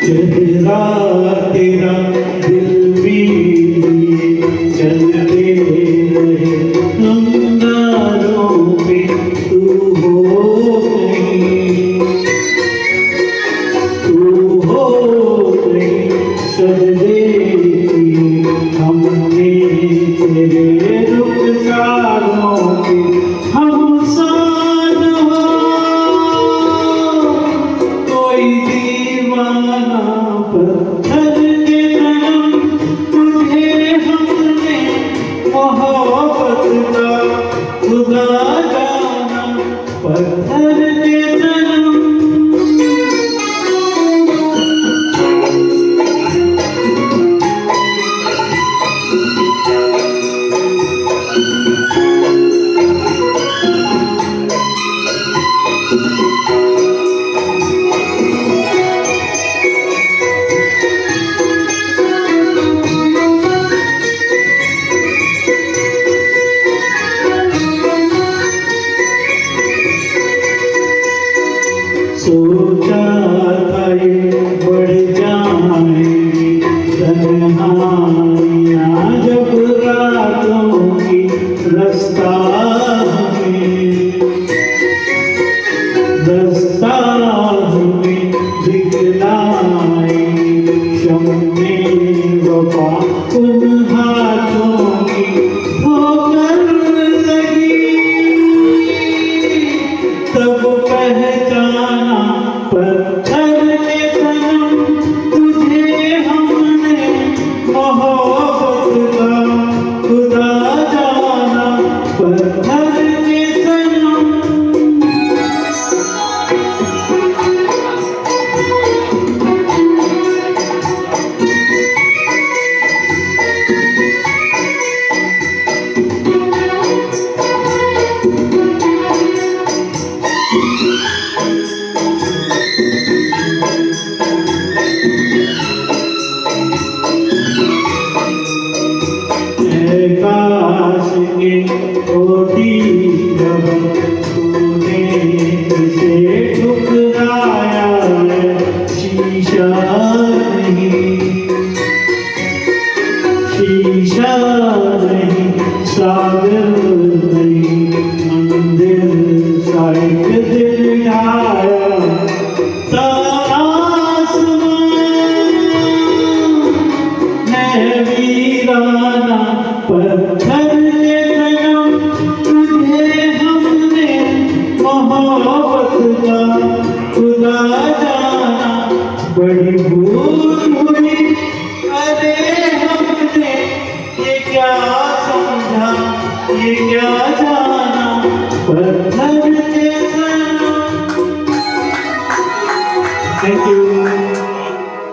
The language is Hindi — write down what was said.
चेहरा तेरा दिल भी चलते रहे अंगारों पे तू हो गई सजदे हमने तेरे रुखसारों पे हम सान हो कोई दीवाना पत्थर के कदम तुझे हमने मोहब्बत का खुदा जाना पत्थर के कदम सोचा था ये बढ़ जाएंगी तन्हाइयाँ जब रातों की रास्ता हमें दिखलाएंगी शम्मे वफा उन हाथों की ठोकर लगी तब पहचाना पत्थर के सनम तुझे हमने मोहब्बत का खुदा जाना पत्थर के सनम काश के होती जब तूने इसे ठुकराया है शीशा नहीं सागर नहीं मंदिर साहिब दिल ढाया वीराना पत्थर के कदम तुझे हमने मोहब्बत का खुदा जाना बड़ी भूल हुई अरे हमने ये क्या समझा ये क्या जाना पत्थर के कदम। Thank you.